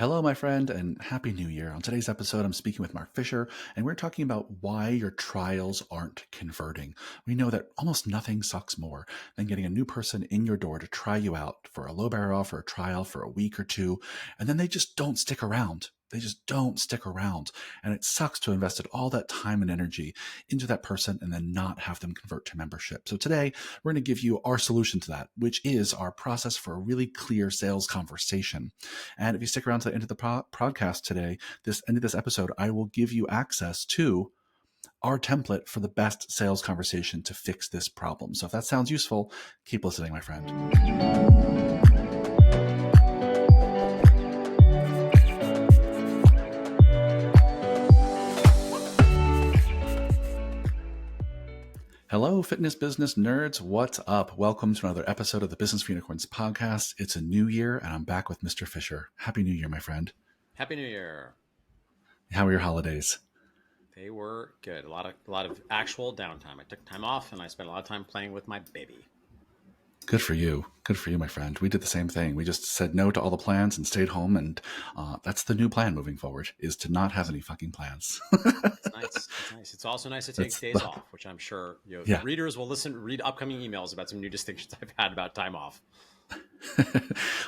Hello, my friend, and Happy New Year. On today's episode, I'm speaking with Mark Fisher, and we're talking about why your trials aren't converting. We know that almost nothing sucks more than getting a new person in your door to try you out for a low barrier offer, a trial for a week or two, and then they just don't stick around. They just don't stick around. And it sucks to have invested all that time and energy into that person and then not have them convert to membership. So today, we're going to give you our solution to that, which is our process for a really clear sales conversation. And if you stick around to the end of the podcast today, this end of this episode, I will give you access to our template for the best sales conversation to fix this problem. So if that sounds useful, keep listening, my friend. Hello, fitness business nerds. What's up? Welcome to another episode of the Business for Unicorns podcast. It's a new year, and I'm back with Mr. Fisher. Happy New Year, my friend. Happy New Year. How were your holidays? They were good. A lot of actual downtime. I took time off, and I spent a lot of time playing with my baby. Good for you. Good for you, my friend. We did the same thing. We just said no to all the plans and stayed home. And that's the new plan moving forward, is to not have any fucking plans. It's nice. It's nice. It's also nice to take days off, which I'm sure readers will read upcoming emails about some new distinctions I've had about time off.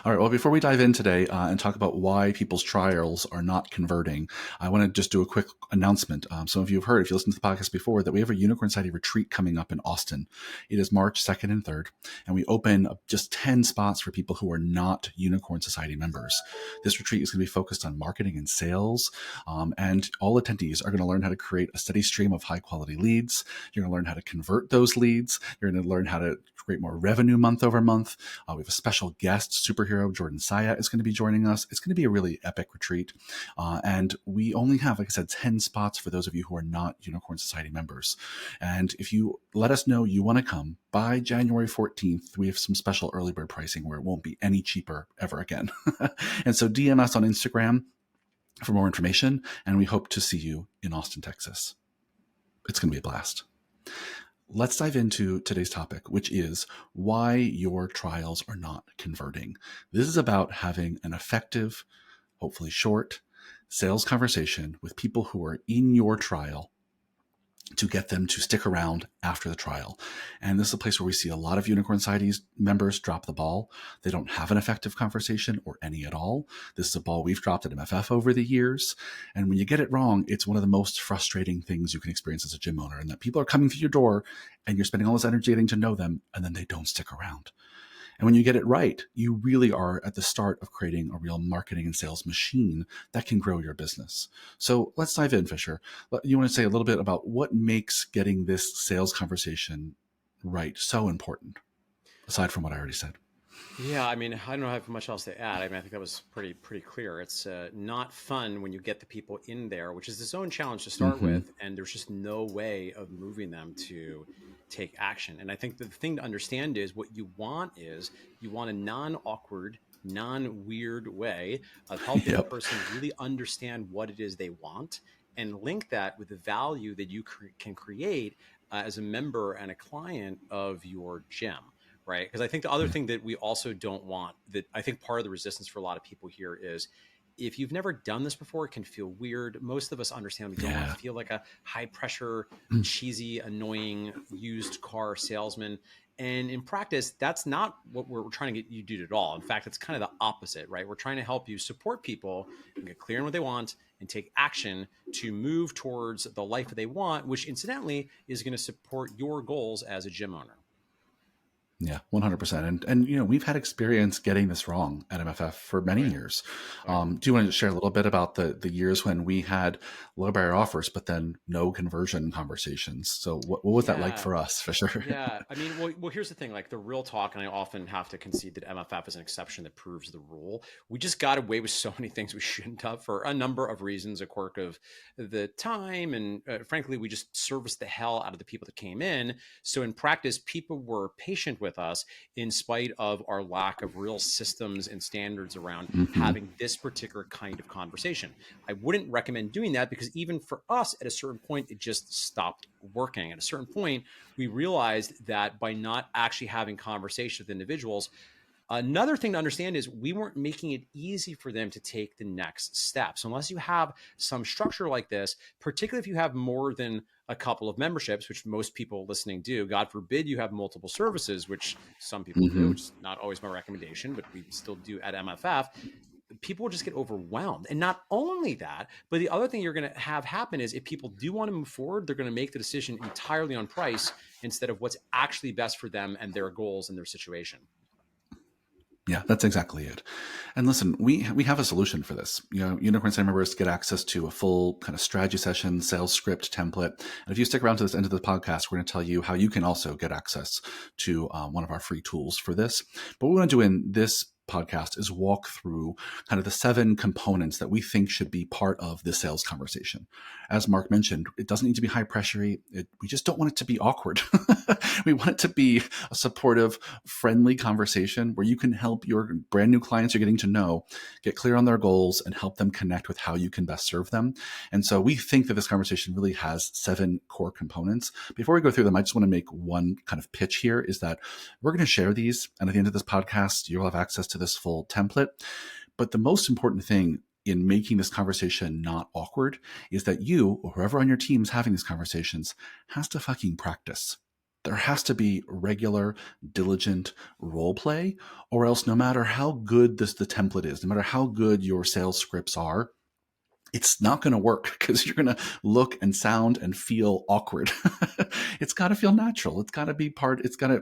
All right. Well, before we dive in today and talk about why people's trials are not converting, I want to just do a quick announcement. Some of you have heard, if you listened to the podcast before, that we have a Unicorn Society retreat coming up in Austin. It is March 2nd and 3rd, and we open just 10 spots for people who are not Unicorn Society members. This retreat is going to be focused on marketing and sales, and all attendees are going to learn how to create a steady stream of high-quality leads. You're going to learn how to convert those leads. You're going to learn how to create more revenue month over month. We have a special guest superhero, Jordan Saya, is going to be joining us. It's going to be a really epic retreat. And we only have, like I said, 10 spots for those of you who are not Unicorn Society members. And if you let us know you want to come by January 14th, we have some special early bird pricing where it won't be any cheaper ever again. And so DM us on Instagram for more information. And we hope to see you in Austin, Texas. It's going to be a blast. Let's dive into today's topic, which is why your trials are not converting. This is about having an effective, hopefully short, sales conversation with people who are in your trial to get them to stick around after the trial. And this is a place where we see a lot of Unicorn Society's members drop the ball. They don't have an effective conversation or any at all. This is a ball we've dropped at MFF over the years. And when you get it wrong, it's one of the most frustrating things you can experience as a gym owner, and that people are coming through your door and you're spending all this energy getting to know them, and then they don't stick around. And when you get it right, you really are at the start of creating a real marketing and sales machine that can grow your business. So let's dive in, Fisher. You want to say a little bit about what makes getting this sales conversation right so important, aside from what I already said? Yeah, I mean, I don't have much else to add. I mean, I think that was pretty clear. It's not fun when you get the people in there, which is its own challenge to start with, and there's just no way of moving them to take action. And I think the thing to understand is what you want a non-awkward, non-weird way of helping the person really understand what it is they want and link that with the value that you can create as a member and a client of your gym. Right. Because I think the other thing that we also don't want, that I think part of the resistance for a lot of people here is, if you've never done this before, it can feel weird. Most of us understand we don't want to feel like a high pressure, cheesy, annoying used car salesman. And in practice, that's not what we're trying to get you to do at all. In fact, it's kind of the opposite, right? We're trying to help you support people and get clear on what they want and take action to move towards the life that they want, which incidentally is going to support your goals as a gym owner. Yeah, 100%. And you know, we've had experience getting this wrong at MFF for many years. Do you want to share a little bit about the years when we had low barrier offers, but then no conversion conversations? So what was that like for us, for sure? Yeah. I mean, well, here's the thing, like the real talk, and I often have to concede that MFF is an exception that proves the rule. We just got away with so many things we shouldn't have for a number of reasons, a quirk of the time. And frankly, we just serviced the hell out of the people that came in. So in practice, people were patient with us in spite of our lack of real systems and standards around having this particular kind of conversation. I wouldn't recommend doing that, because even for us at a certain point, it just stopped working. At a certain point, we realized that by not actually having conversations with individuals, Another thing to understand is we weren't making it easy for them to take the next step. So unless you have some structure like this, particularly if you have more than a couple of memberships, which most people listening do, God forbid you have multiple services, which some people do, Hmm. which is not always my recommendation, but we still do at MFF, people will just get overwhelmed. And not only that, but the other thing you're going to have happen is if people do want to move forward, they're going to make the decision entirely on price instead of what's actually best for them and their goals and their situation. Yeah, that's exactly it. And listen, we have a solution for this. Unicorn Sign members get access to a full kind of strategy session, sales script template. And if you stick around to this end of the podcast, we're going to tell you how you can also get access to one of our free tools for this. But what we want to do in this podcast is walk through kind of the 7 components that we think should be part of the sales conversation. As Mark mentioned, it doesn't need to be high pressure. We just don't want it to be awkward. We want it to be a supportive, friendly conversation where you can help your brand new clients you're getting to know get clear on their goals and help them connect with how you can best serve them. And so we think that this conversation really has 7 core components. Before we go through them, I just want to make one kind of pitch here is that we're going to share these. And at the end of this podcast, you'll have access to this full template. But the most important thing in making this conversation not awkward is that you or whoever on your team is having these conversations has to fucking practice. There has to be regular, diligent role play, or else no matter how good the template is, no matter how good your sales scripts are, it's not going to work because you're going to look and sound and feel awkward. It's got to feel natural. It's got to be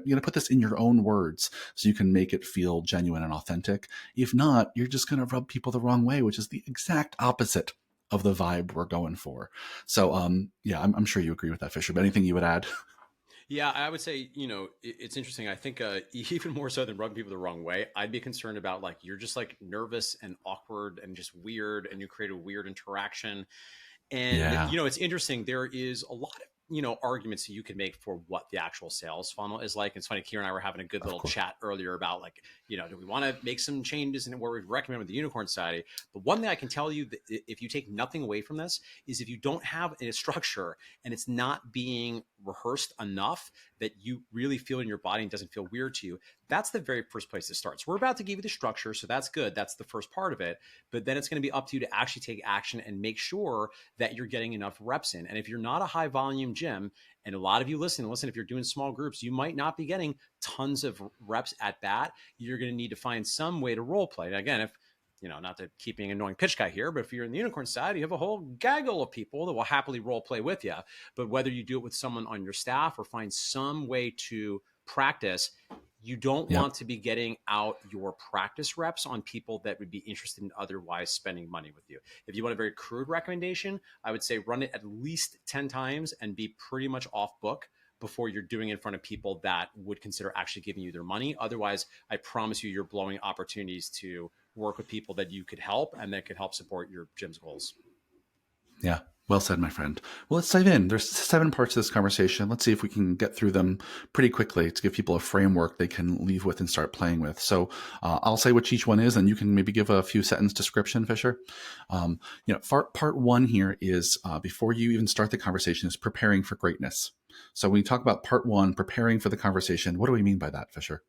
you put this in your own words so you can make it feel genuine and authentic. If not, you're just going to rub people the wrong way, which is the exact opposite of the vibe we're going for. So, yeah, I'm sure you agree with that, Fisher, but anything you would add? Yeah, I would say, it's interesting. I think even more so than rubbing people the wrong way, I'd be concerned about like you're just like nervous and awkward and just weird and you create a weird interaction. And, Yeah, it's interesting. There is a lot of, arguments that you could make for what the actual sales funnel is like. It's funny, Kira and I were having a good of little course. chat earlier about like, do we want to make some changes in what we recommend with the Unicorn Society? But one thing I can tell you that if you take nothing away from this is if you don't have a structure and it's not being rehearsed enough that you really feel in your body and doesn't feel weird to you, that's the very first place to start. So we're about to give you the structure. So that's good. That's the first part of it. But then it's going to be up to you to actually take action and make sure that you're getting enough reps in. And if you're not a high volume gym, and a lot of you listen, if you're doing small groups, you might not be getting tons of reps at bat. You're going to need to find some way to role play. And again, if not to keep being an annoying pitch guy here, but if you're in the Unicorn side, you have a whole gaggle of people that will happily role play with you. But whether you do it with someone on your staff or find some way to practice, you don't Yep. want to be getting out your practice reps on people that would be interested in otherwise spending money with you. If you want a very crude recommendation, I would say run it at least 10 times and be pretty much off book before you're doing it in front of people that would consider actually giving you their money. Otherwise, I promise you're blowing opportunities to work with people that you could help and that could help support your gym's goals. Yeah. Well said, my friend. Well, let's dive in. There's 7 parts of this conversation. Let's see if we can get through them pretty quickly to give people a framework they can leave with and start playing with. So I'll say what each one is, and you can maybe give a few sentence description, Fisher. Part 1 here is before you even start the conversation is preparing for greatness. So when we talk about part 1, preparing for the conversation, what do we mean by that, Fisher?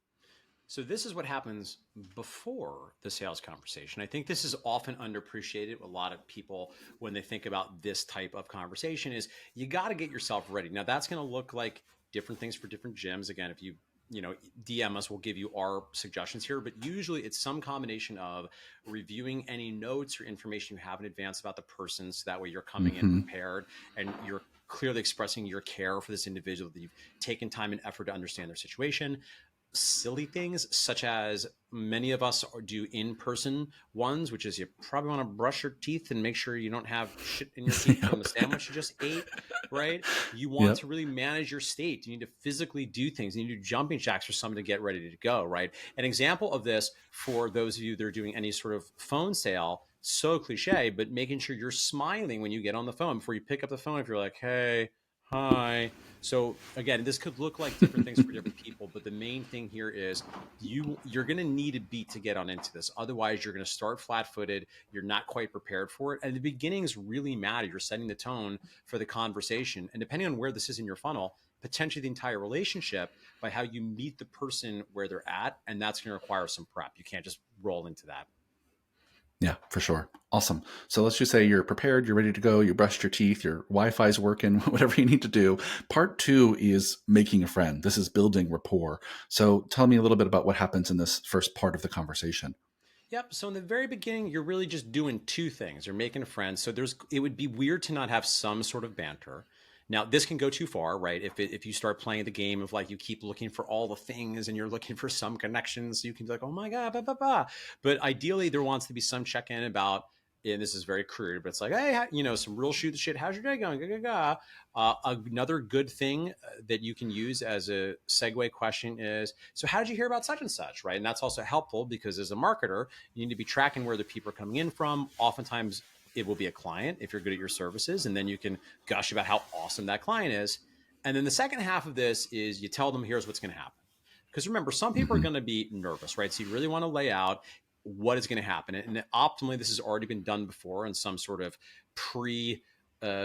So this is what happens before the sales conversation. I think this is often underappreciated. A lot of people, when they think about this type of conversation, is you got to get yourself ready. Now that's going to look like different things for different gyms. Again, if you DM us, we'll give you our suggestions here. But usually it's some combination of reviewing any notes or information you have in advance about the person, so that way you're coming in prepared and you're clearly expressing your care for this individual, that you've taken time and effort to understand their situation. Silly things such as many of us do in-person ones, which is you probably want to brush your teeth and make sure you don't have shit in your teeth from the sandwich you just ate, right? You want to really manage your state. You need to physically do things. You need to do jumping jacks for someone to get ready to go, right? An example of this for those of you that are doing any sort of phone sale, so cliche, but making sure you're smiling when you get on the phone before you pick up the phone. If you're like, hey, hi. So again, this could look like different things for different people, but the main thing here is you're going to need a beat to get on into this. Otherwise, you're going to start flat-footed. You're not quite prepared for it. And the beginnings really matter. You're setting the tone for the conversation. And depending on where this is in your funnel, potentially the entire relationship by how you meet the person where they're at. And that's going to require some prep. You can't just roll into that. Yeah, for sure. Awesome. So let's just say you're prepared, you're ready to go, you brushed your teeth, your Wi-Fi's working, whatever you need to do. Part two is making a friend. This is building rapport. So tell me a little bit about what happens in this first part of the conversation. Yep. So in the very beginning, you're really just doing two things. You're making a friend. So it would be weird to not have some sort of banter. Now, this can go too far, right? If you start playing the game of like you keep looking for all the things and you're looking for some connections, you can be like, oh my God, blah, blah, blah. But ideally, there wants to be some check in about, and this is very crude, but it's like, hey, some real shoot the shit. How's your day going? Ga, ga, ga. Another good thing that you can use as a segue question is, so how did you hear about such and such, right? And that's also helpful because as a marketer, you need to be tracking where the people are coming in from. Oftentimes, it will be a client if you're good at your services, and then you can gush about how awesome that client is. And then the second half of this is you tell them, here's what's going to happen. Because remember, some people are Mm-hmm. going to be nervous, right? So you really want to lay out what is going to happen. And optimally, this has already been done before in some sort of pre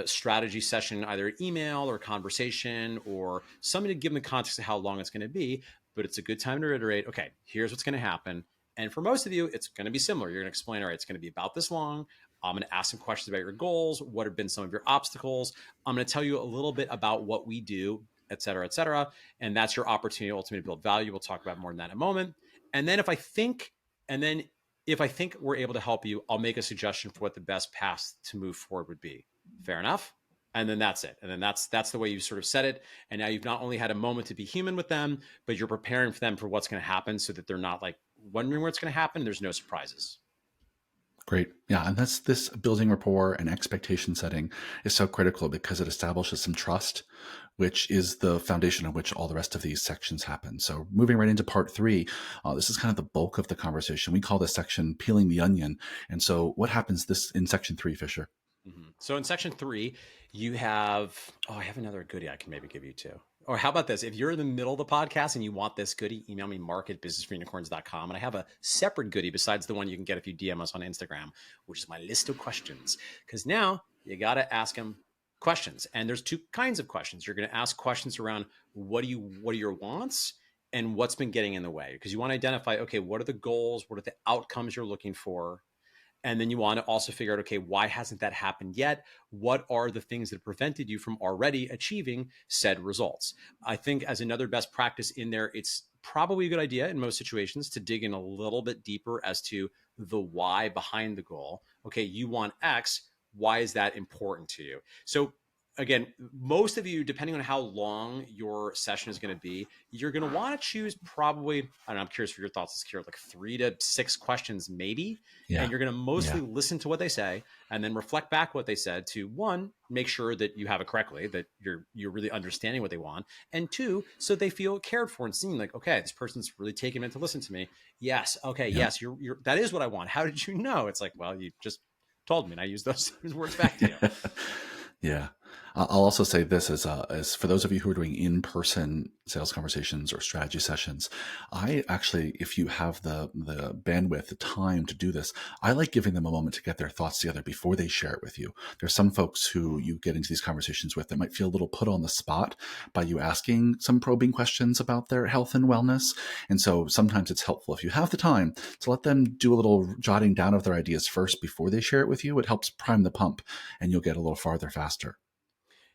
strategy session, either email or conversation or something to give them the context of how long it's going to be. But it's a good time to reiterate, okay, here's what's going to happen. And for most of you, it's going to be similar. You're going to explain, all right, it's going to be about this long. I'm going to ask some questions about your goals. What have been some of your obstacles? I'm going to tell you a little bit about what we do, et cetera, et cetera. And that's your opportunity ultimately to build value. We'll talk about more than that in a moment. And then and then if I think we're able to help you, I'll make a suggestion for what the best path to move forward would be. Fair enough? And then that's it. And then that's the way you sort of said it. And now you've not only had a moment to be human with them, but you're preparing for them for what's going to happen so that they're not like wondering where it's going to happen. There's no surprises. Great. Yeah. And that's this building rapport and expectation setting is so critical because it establishes some trust, which is the foundation on which all the rest of these sections happen. So moving right into part three, this is kind of the bulk of the conversation. We call this section peeling the onion. And so what happens this in section three, Fisher? Mm-hmm. So in section 3, you have, I have another goodie I can maybe give you too. Or how about this? If you're in the middle of the podcast and you want this goodie, email me mark@businessforunicorns.com. And I have a separate goodie besides the one you can get if you DM us on Instagram, which is my list of questions. Because now you got to ask them questions. And there's two kinds of questions. You're going to ask questions around what are your wants and what's been getting in the way? Because you want to identify, okay, what are the goals? What are the outcomes you're looking for? And then you want to also figure out, okay, why hasn't that happened yet? What are the things that prevented you from already achieving said results? I think as another best practice in there, it's probably a good idea in most situations to dig in a little bit deeper as to the why behind the goal. Okay, you want X. Why is that important to you? So again, most of you, depending on how long your session is going to be, you're going to want to choose probably, I don't know, I'm curious for your thoughts, Kira, like 3 to 6 questions maybe. Yeah. And you're going to mostly Yeah. listen to what they say and then reflect back what they said to, one, make sure that you have it correctly, that you're really understanding what they want. And two, so they feel cared for and seen, like, okay, this person's really taking a minute to listen to me. Yes. Okay. Yeah. Yes. That is what I want. How did you know? It's like, well, you just told me and I used those words back to you. Yeah. I'll also say this as for those of you who are doing in-person sales conversations or strategy sessions, I actually, if you have the bandwidth, the time to do this, I like giving them a moment to get their thoughts together before they share it with you. There's some folks who you get into these conversations with that might feel a little put on the spot by you asking some probing questions about their health and wellness. And so sometimes it's helpful if you have the time to let them do a little jotting down of their ideas first before they share it with you. It helps prime the pump and you'll get a little farther faster.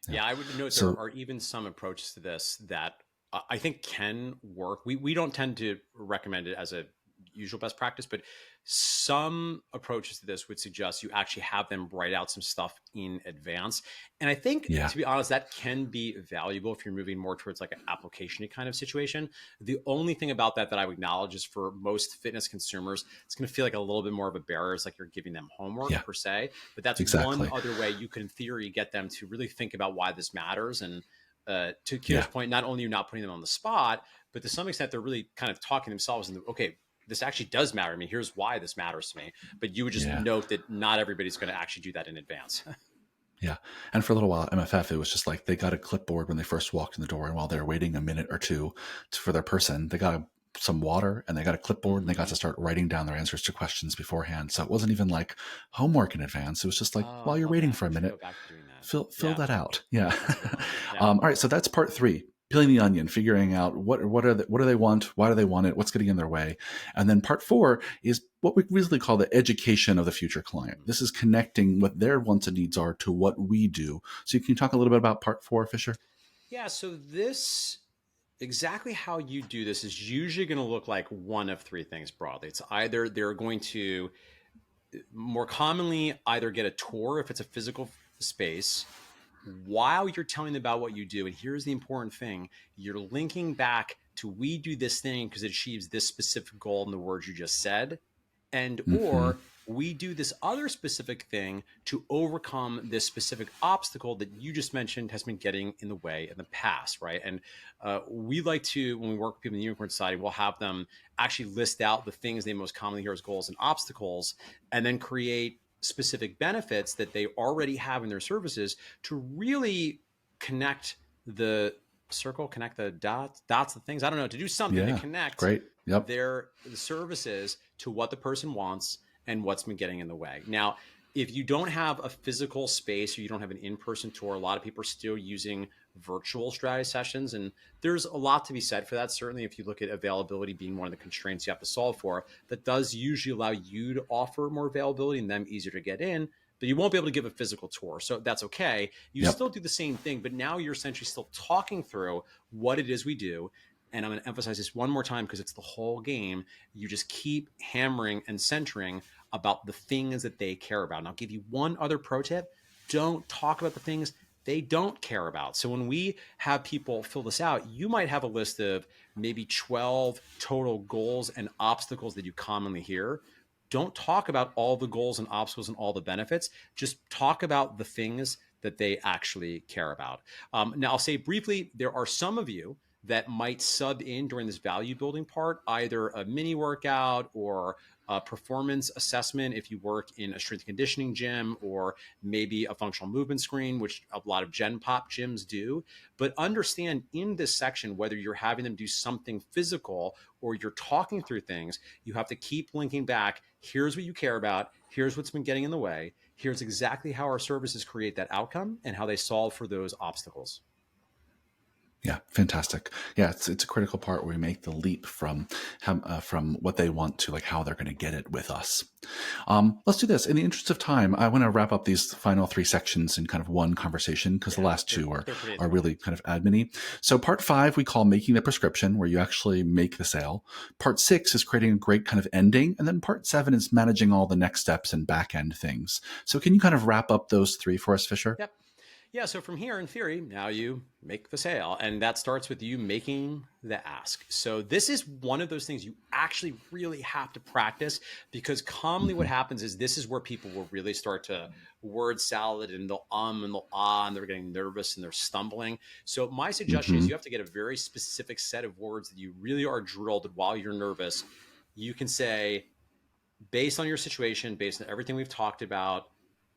Yeah, I would note there So are even some approaches to this that I think can work. We don't tend to recommend it as a usual best practice, but some approaches to this would suggest you actually have them write out some stuff in advance. And I think, yeah, to be honest, that can be valuable if you're moving more towards like an application kind of situation. The only thing about that I would acknowledge is for most fitness consumers, it's going to feel like a little bit more of a barrier. It's like you're giving them homework yeah, per se, but that's one exactly. other way you can, in theory, get them to really think about why this matters. And to Kira's Yeah, point, not only are you not putting them on the spot, but to some extent, they're really kind of talking themselves into, okay, this actually does matter to me. Here's why this matters to me. But you would just yeah, note that not everybody's going to actually do that in advance. yeah. And for a little while, MFF, it was just like they got a clipboard when they first walked in the door, and while they were waiting a minute or two for their person, they got some water and they got a clipboard and they got Mm-hmm. to start writing down their answers to questions beforehand. So it wasn't even like homework in advance. It was just like while Oh, you're okay. waiting I for a should go minute, back to doing that. fill Yeah, that out. Yeah. that's a good one. Yeah. All right. So that's part three. peeling the onion, figuring out what do they want, why do they want it, what's getting in their way. And then part 4 is what we really call the education of the future client. This is connecting what their wants and needs are to what we do. So can you talk a little bit about part 4, Fisher? Yeah, so this exactly how you do this is usually going to look like one of three things broadly. It's either they're going to more commonly either get a tour if it's a physical space while you're telling them about what you do. And here's the important thing: you're linking back to we do this thing because it achieves this specific goal in the words you just said, and Mm-hmm. or we do this other specific thing to overcome this specific obstacle that you just mentioned has been getting in the way in the past, right? And we like to, when we work with people in the Unicorn Society, we'll have them actually list out the things they most commonly hear as goals and obstacles, and then create specific benefits that they already have in their services to really connect the circle, connect the dots, the things, I don't know, to do something to Yeah. connect Great. Yep. the services to what the person wants and what's been getting in the way. Now, if you don't have a physical space or you don't have an in-person tour, a lot of people are still using virtual strategy sessions. And there's a lot to be said for that. Certainly, if you look at availability being one of the constraints you have to solve for, that does usually allow you to offer more availability and them easier to get in, but you won't be able to give a physical tour. So that's okay. You Yep. still do the same thing, but now you're essentially still talking through what it is we do. And I'm going to emphasize this one more time because it's the whole game. You just keep hammering and centering about the things that they care about. And I'll give you one other pro tip: don't talk about the things they don't care about. So when we have people fill this out, you might have a list of maybe 12 total goals and obstacles that you commonly hear. Don't talk about all the goals and obstacles and all the benefits. Just talk about the things that they actually care about. Now, I'll say briefly, there are some of you that might sub in during this value building part, either a mini workout or a performance assessment if you work in a strength and conditioning gym, or maybe a functional movement screen, which a lot of Gen Pop gyms do. But understand in this section, whether you're having them do something physical or you're talking through things, you have to keep linking back. Here's what you care about. Here's what's been getting in the way. Here's exactly how our services create that outcome and how they solve for those obstacles. Yeah, fantastic. Yeah, it's a critical part where we make the leap from what they want to like how they're going to get it with us. Let's do this. In the interest of time, I want to wrap up these final 3 sections in kind of one conversation because the Yeah, last 2 they're pretty are integral. really kind of admin-y. So part 5 we call making the prescription, where you actually make the sale. Part 6 is creating a great kind of ending, and then part 7 is managing all the next steps and back end things. So can you kind of wrap up those 3 for us, Fisher? Yep. Yeah, so from here, in theory, now you make the sale, and that starts with you making the ask. So this is one of those things you actually really have to practice, because commonly what Mm-hmm. happens is this is where people will really start to word salad, and they'll and they'll and they're getting nervous and they're stumbling. So my suggestion is Mm-hmm. you have to get a very specific set of words that you really are drilled that while you're nervous, you can say, based on your situation, based on everything we've talked about,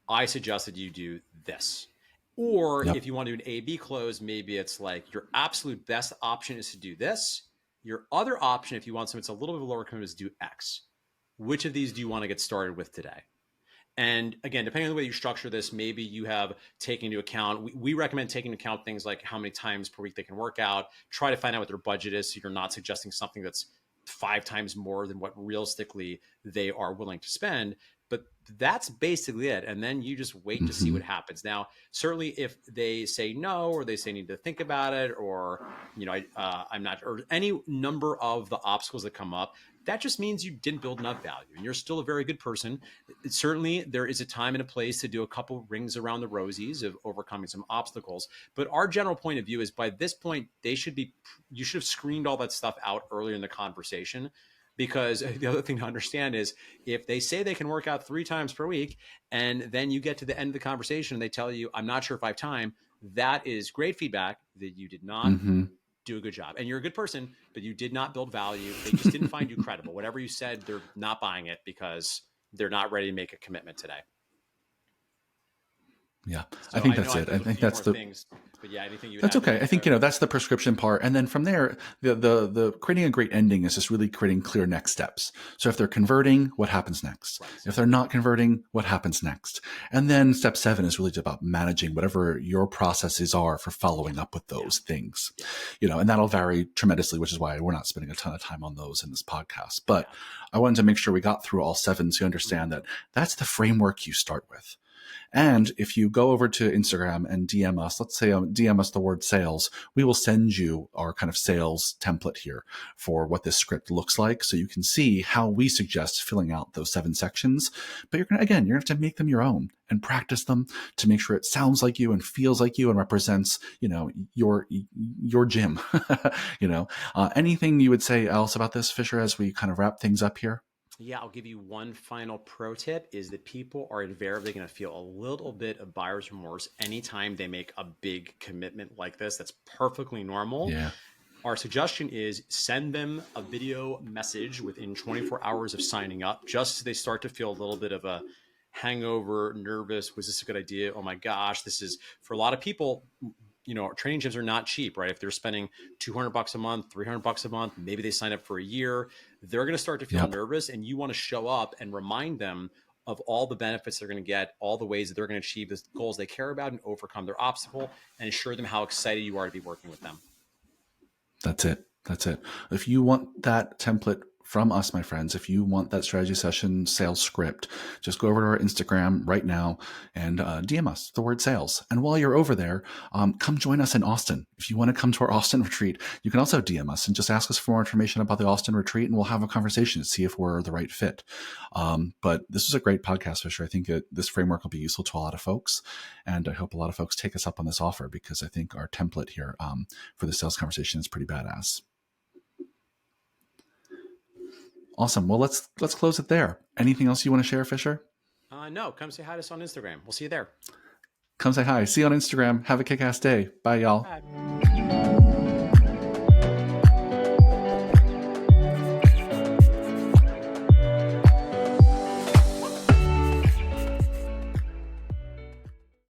I suggest that you do this. Or Yep. if you want to do an A B close, maybe it's like your absolute best option is to do this. Your other option, if you want something that's a little bit lower commitment, is do X. Which of these do you want to get started with today? And again, depending on the way you structure this, maybe you have taken into account, we recommend taking into account things like how many times per week they can work out, try to find out what their budget is so you're not suggesting something that's 5 times more than what realistically they are willing to spend. But that's basically it. And then you just wait to see Mm-hmm. what happens. Now, certainly if they say no, or they say need to think about it, or, I'm not, or any number of the obstacles that come up, that just means you didn't build enough value and you're still a very good person. Certainly there is a time and a place to do a couple rings around the rosies of overcoming some obstacles, but our general point of view is by this point you should have screened all that stuff out earlier in the conversation, because the other thing to understand is if they say they can work out 3 times per week and then you get to the end of the conversation and they tell you, I'm not sure if I have time, that is great feedback that you did not Mm-hmm. do a good job. And you're a good person, but you did not build value. They just didn't find you credible. Whatever you said, they're not buying it because they're not ready to make a commitment today. Yeah, I So think I know that's I it. I threw a think few that's more the things, but yeah, anything you would That's add to okay. I that, think, Joe? that's the prescription part. And then from there, the creating a great ending is just really creating clear next steps. So if they're converting, what happens next? Right. If they're not converting, what happens next? And then step 7 is really about managing whatever your processes are for Yeah. following up with Yeah. those things. Yeah. And that'll vary tremendously, which is why we're not spending a ton of time on those in this podcast. But Yeah. I wanted to make sure we got through all 7 so you Mhm. understand that that's the framework you start with. And if you go over to Instagram and DM us, let's say DM us the word sales, we will send you our kind of sales template here for what this script looks like. So you can see how we suggest filling out those 7 sections. But you're going to have to make them your own and practice them to make sure it sounds like you and feels like you and represents, your gym. Anything you would say else about this, Fisher, as we kind of wrap things up here? Yeah, I'll give you one final pro tip is that people are invariably going to feel a little bit of buyer's remorse anytime they make a big commitment like this. That's perfectly normal. Yeah. Our suggestion is send them a video message within 24 hours of signing up, just so they start to feel a little bit of a hangover, nervous. Was this a good idea? Oh my gosh, this is for a lot of people. Training gyms are not cheap, right? If they're spending $200 a month, $300 a month, maybe they sign up for a year, they're going to start to feel Yep. nervous, and you want to show up and remind them of all the benefits they're going to get, all the ways that they're going to achieve the goals they care about and overcome their obstacle, and assure them how excited you are to be working with them. That's it. That's it. If you want that template from us, my friends, if you want that strategy session sales script, just go over to our Instagram right now and DM us the word sales. And while you're over there, come join us in Austin. If you want to come to our Austin retreat, you can also DM us and just ask us for more information about the Austin retreat, and we'll have a conversation to see if we're the right fit. But this is a great podcast, Fisher. I think this framework will be useful to a lot of folks. And I hope a lot of folks take us up on this offer, because I think our template here for the sales conversation is pretty badass. Awesome. Well, let's close it there. Anything else you want to share, Fisher? No, come say hi to us on Instagram. We'll see you there. Come say hi. See you on Instagram. Have a kick-ass day. Bye, y'all. Bye.